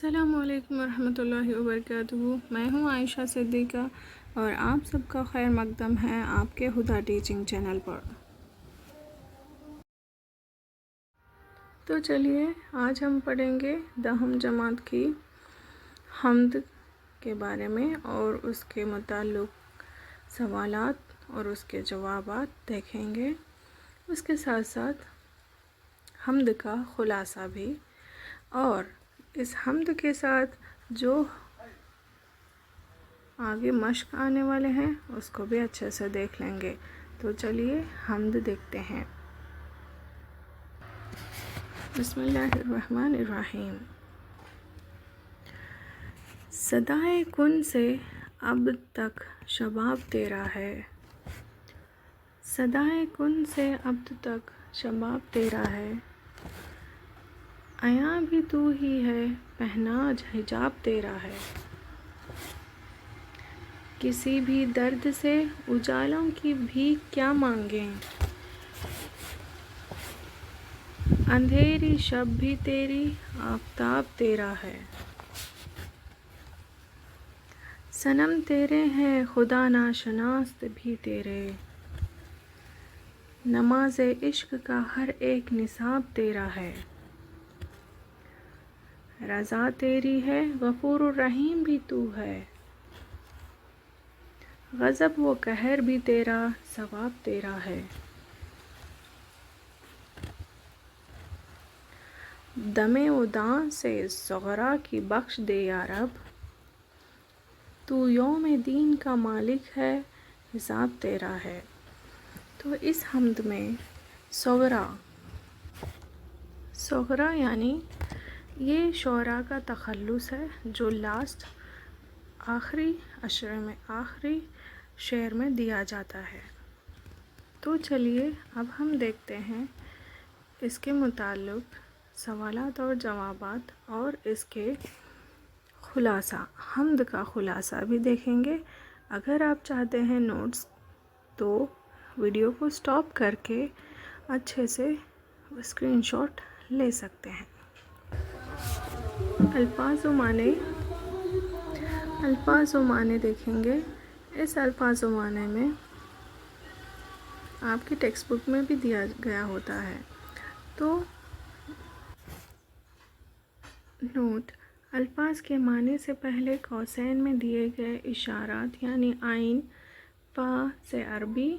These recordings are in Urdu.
السلام علیکم ورحمۃ اللہ وبرکاتہ۔ میں ہوں عائشہ صدیقہ اور آپ سب کا خیر مقدم ہے آپ کے ہدا ٹیچنگ چینل پر۔ تو چلیے آج ہم پڑھیں گے دہم جماعت کی حمد کے بارے میں اور اس کے متعلق سوالات اور اس کے جوابات دیکھیں گے۔ اس کے ساتھ ساتھ حمد کا خلاصہ بھی، اور اس حمد کے ساتھ جو آگے مشق آنے والے ہیں اس کو بھی اچھے سے دیکھ لیں گے۔ تو چلیے حمد دیکھتے ہیں۔ بسم اللہ الرحمن الرحیم۔ صدائے کن سے اب تک شباب تیرا ہے، صدائے کن سے اب تک شباب تیرا ہے، عیاں بھی تو ہی ہے پہناج حجاب تیرا ہے، کسی بھی درد سے اجالوں کی بھیک کیا مانگیں، اندھیری شب بھی تیری آفتاب تیرا ہے، صنم تیرے ہیں خدا ناشناس بھی تیرے، نماز عشق کا ہر ایک نصاب تیرا ہے، رضا تیری ہے غفور الرحیم بھی تو ہے، غضب و قہر بھی تیرا ثواب تیرا ہے، دم و داں سے صغرا کی بخش دے یا رب، تو یوم دین کا مالک ہے حساب تیرا ہے۔ تو اس حمد میں صغرا یعنی یہ شعراء کا تخلص ہے جو لاسٹ آخری اشرے میں آخری شعر میں دیا جاتا ہے۔ تو چلیے اب ہم دیکھتے ہیں اس کے متعلق سوالات اور جوابات اور اس کے خلاصہ، حمد کا خلاصہ بھی دیکھیں گے۔ اگر آپ چاہتے ہیں نوٹس تو ویڈیو کو سٹاپ کر کے اچھے سے اسکرین شاٹ لے سکتے ہیں۔ الفاظ و معنی دیکھیں گے۔ اس الفاظ و معنی میں آپ کی ٹیکسٹ بک میں بھی دیا گیا ہوتا ہے۔ تو نوٹ: الفاظ کے معنی سے پہلے قوسین میں دیے گئے اشارات یعنی عین، فا سے عربی،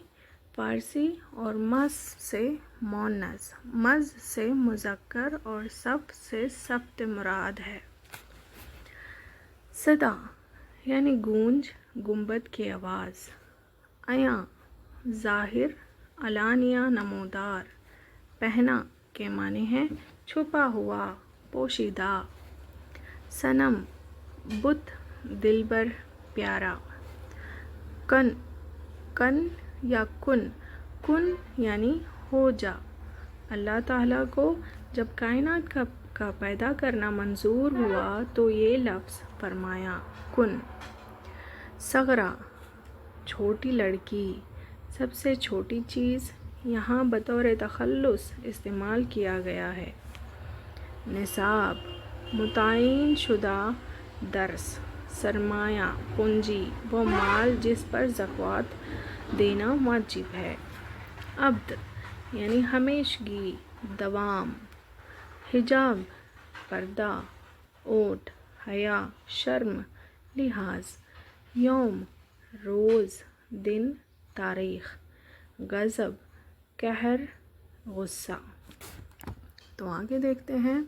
فارسی اور مس سے مؤنث، مز سے مذکر اور صف سے سبت مراد ہے۔ صدا یعنی گونج، گنبد کی آواز۔ عیاں ظاہر، علانیہ، نمودار۔ پہنا کے معنی ہیں چھپا ہوا، پوشیدہ۔ صنم بت، دلبر، پیارا۔ کن یا کن یعنی ہو جا۔ اللہ تعالیٰ کو جب کائنات کا پیدا کرنا منظور ہوا تو یہ لفظ فرمایا کن۔ صغرا چھوٹی لڑکی، سب سے چھوٹی چیز، یہاں بطور تخلص استعمال کیا گیا ہے۔ نصاب متعین شدہ درس، سرمایہ، پونجی، وہ مال جس پر زکوٰۃ دینا واجب ہے۔ عبد یعنی ہمیشگی، دوام۔ حجاب پردہ، اونٹ، حیا، شرم، لحاظ۔ یوم روز، دن، تاریخ۔ غضب قہر، غصہ۔ تو آگے دیکھتے ہیں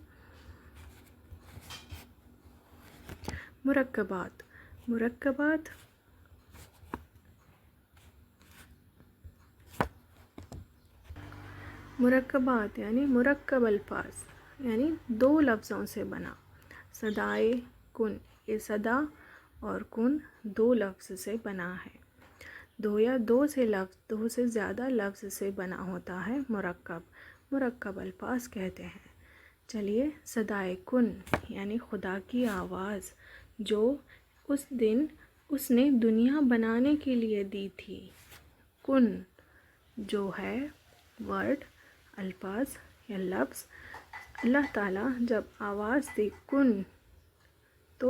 مرکبات۔ مرکبات یعنی مرکب الفاظ یعنی دو لفظوں سے بنا۔ صدائے کن، یہ صدا اور کن دو لفظ سے بنا ہے۔ دو یا دو سے زیادہ لفظ سے بنا ہوتا ہے مرکب الفاظ کہتے ہیں۔ چلیے صدائے کن یعنی خدا کی آواز جو اس دن اس نے دنیا بنانے کے لیے دی تھی۔ کن جو ہے ورڈ، الفاظ یا لفظ، اللہ تعالیٰ جب آواز دی کن تو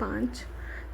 5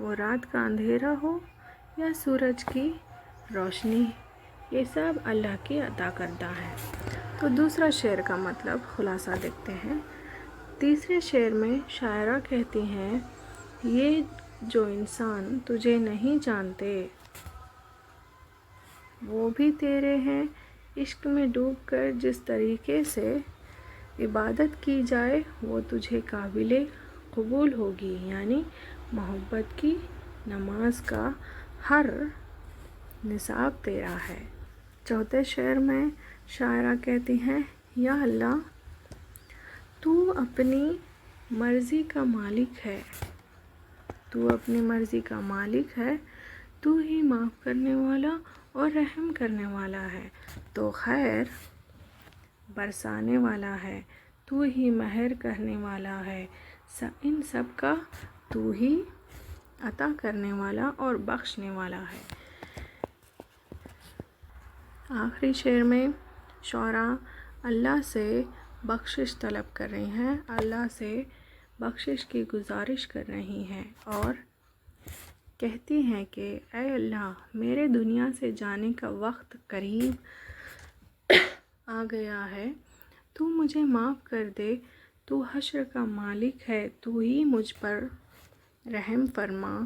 وہ رات کا اندھیرا ہو یا سورج کی روشنی، یہ سب اللہ کی عطا کردہ ہے۔ تو دوسرا شعر کا مطلب خلاصہ دیکھتے ہیں۔ تیسرے شعر میں شاعرہ کہتی ہیں، یہ جو انسان تجھے نہیں جانتے وہ بھی تیرے ہیں، عشق میں ڈوب کر جس طریقے سے عبادت کی جائے وہ تجھے قابل قبول ہوگی، یعنی محبت کی نماز کا ہر نصاب تیرا ہے۔ چوتھے شعر میں شاعرہ کہتی ہیں، یا اللہ تو اپنی مرضی کا مالک ہے، تو اپنی مرضی کا مالک ہے، تو ہی معاف کرنے والا اور رحم کرنے والا ہے، تو خیر برسانے والا ہے، تو ہی مہر کرنے والا ہے، ان سب کا تو ہی عطا کرنے والا اور بخشنے والا ہے۔ آخری شعر میں شعراء اللہ سے بخشش طلب کر رہی ہیں، اللہ سے بخشش کی گزارش کر رہی ہیں اور کہتی ہیں کہ اے اللہ میرے دنیا سے جانے کا وقت قریب آ گیا ہے، تو مجھے معاف کر دے، تو حشر کا مالک ہے، تو ہی مجھ پر رحم فرما،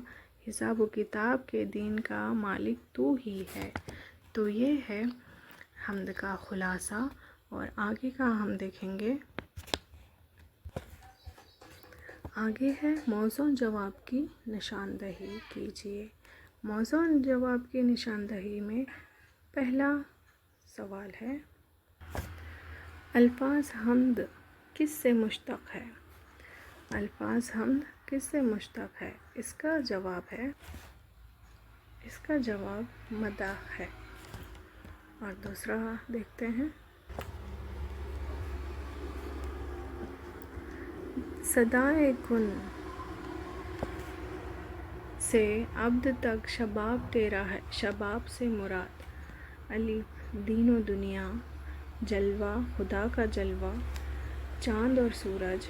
حساب و کتاب کے دین کا مالک تو ہی ہے۔ تو یہ ہے حمد کا خلاصہ، اور آگے کا ہم دیکھیں گے۔ آگے ہے موضوع جواب کی نشاندہی کیجیے۔ موضوع جواب کی نشاندہی میں پہلا سوال ہے، الفاظ حمد کس سے مشتق ہے؟ الفاظ حمد کس سے مشتق ہے؟ اس کا جواب مدح ہے۔ اور دوسرا دیکھتے ہیں، صدائے کن سے عبد تک شباب تیرا ہے، شباب سے مراد الف دین و دنیا، جلوہ خدا کا جلوہ، چاند اور سورج،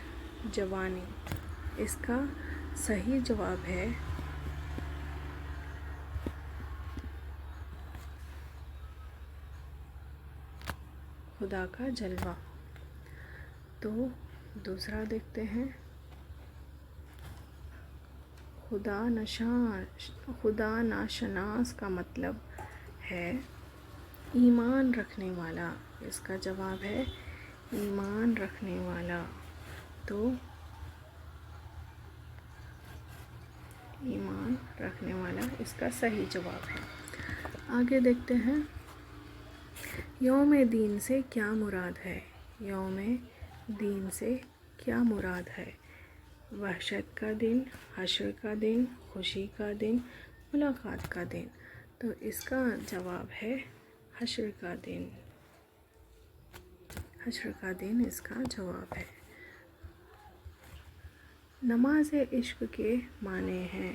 جوانی۔ اس کا صحیح جواب ہے خدا کا جلوہ۔ تو دوسرا دیکھتے ہیں، خدا ناشناس کا مطلب ہے ایمان رکھنے والا۔ اس کا جواب ہے ایمان رکھنے والا۔ تو ایمان رکھنے والا اس کا صحیح جواب ہے۔ آگے دیکھتے ہیں، یوم دین سے کیا مراد ہے؟ یوم دین سے کیا مراد ہے؟ وحشت کا دن، حشر کا دن، خوشی کا دن، ملاقات کا دن۔ تو اس کا جواب ہے حشر کا دن۔ حشر کا دن اس کا جواب ہے۔ نماز عشق کے معنی ہیں۔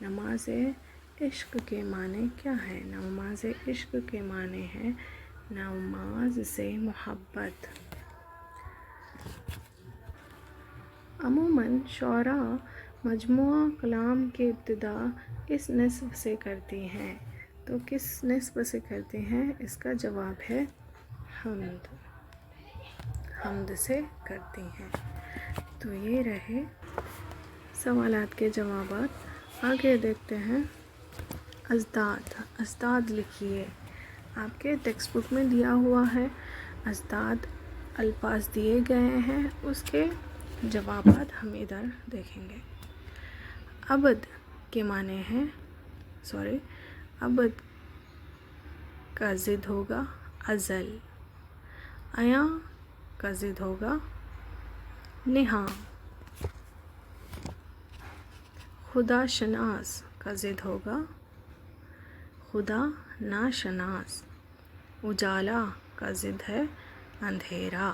نماز عشق کے معنی کیا ہے؟ نماز عشق کے معنی ہے نماز سے محبت۔ عموماً شعراء مجموعہ کلام کی ابتدا اس نصب سے کرتی ہیں۔ تو کس نصب سے کرتی ہیں؟ اس کا جواب ہے حمد۔ حمد سے کرتی ہیں۔ تو یہ رہے سوالات کے جوابات۔ آگے دیکھتے ہیں، ازداد۔ ازداد لکھیے۔ آپ کے ٹیکسٹ بک میں دیا ہوا ہے، ازداد الفاظ دیے گئے ہیں، اس کے جوابات ہم ادھر دیکھیں گے۔ ابد کے معنی ہیں، ابد کا ضد ہوگا ازل۔ عیاں کا ضد ہوگا نہاں۔ خدا شناس کا ضد ہوگا خدا ناشناس۔ اجالا کا ضد ہے اندھیرا۔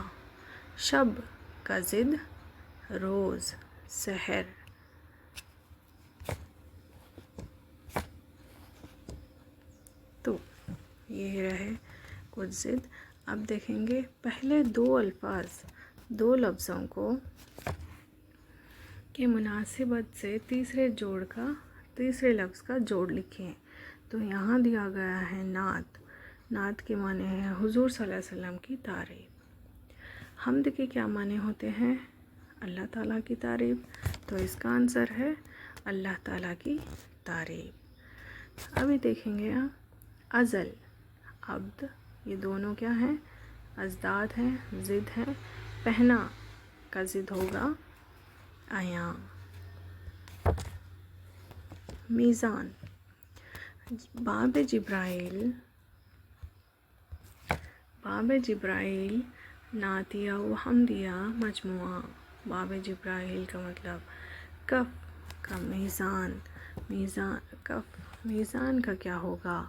شب کا ضد روز، سحر۔ تو یہ رہے کچھ ضد۔ اب دیکھیں گے پہلے دو لفظوں کو کے مناسبت سے تیسرے جوڑ کا تیسرے لفظ کا جوڑ لکھیں. تو یہاں دیا گیا ہے نعت. نعت کے معنی ہے حضور صلی اللہ علیہ وسلم کی تعریف. حمد کے کیا معنی ہوتے ہیں؟ اللہ تعالیٰ کی تعریف. تو اس کا آنسر ہے اللہ تعالیٰ کی تعریف. ابھی دیکھیں گے ازل، عبد، یہ دونوں کیا ہیں؟ ازداد ہیں، ضد ہیں. پہنا کا ضد ہوگا عیاں. میزان، باب جبرائیل نعتیہ و حمدیہ مجموعہ. باب جبرائیل کا مطلب کف کا میزان. میزان کا کیا ہوگا؟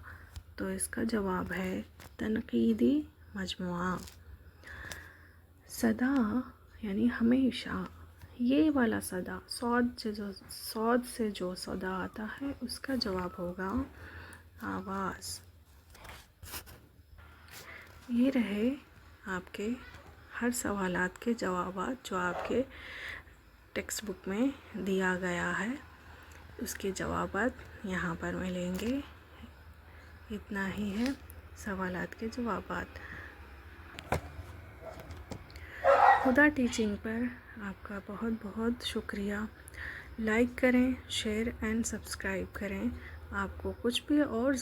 تو اس کا جواب ہے تنقیدی مجموعہ. صدا یعنی ہمیشہ، یہ والا صدا صاد سے جو صدا آتا ہے اس کا جواب ہوگا آواز. یہ رہے آپ کے ہر سوالات کے جوابات جو آپ کے ٹیکسٹ بک میں دیا گیا ہے. اس کے جوابات یہاں پر ملیں گے. اتنا ہی ہے سوالات کے جوابات. خدا ٹیچنگ پر آپ کا بہت بہت شکریہ. لائک کریں، شیئر اینڈ سبسکرائب کریں. آپ کو کچھ بھی اور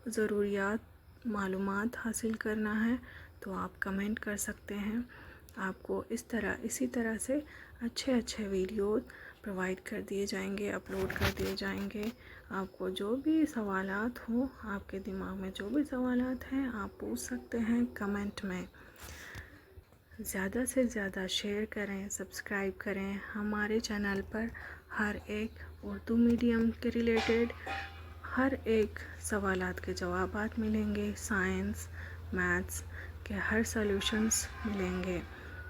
ضروریات معلومات حاصل کرنا ہے تو آپ کمنٹ کر سکتے ہیں. آپ کو اسی طرح سے اچھے ویڈیوز پرووائڈ کر دیے جائیں گے، اپلوڈ کر دیے جائیں گے. آپ کو جو بھی سوالات ہوں، آپ کے دماغ میں جو بھی سوالات ہیں آپ پوچھ سکتے ہیں کمنٹ میں. زیادہ سے زیادہ شیئر کریں، سبسکرائب کریں. ہمارے چینل پر ہر ایک اردو میڈیم کے ریلیٹڈ ہر ایک سوالات کے جوابات ملیں گے. سائنس، میتھس کے ہر سولوشنز ملیں گے.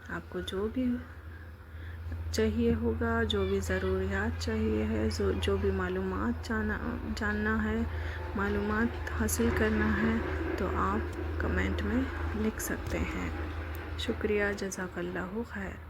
آپ کو جو بھی چاہیے ہوگا، جو بھی ضروریات چاہیے ہے، جو بھی معلومات جاننا ہے، معلومات حاصل کرنا ہے تو آپ کمنٹ میں لکھ سکتے ہیں. شکریہ. جزاک اللہ خیر.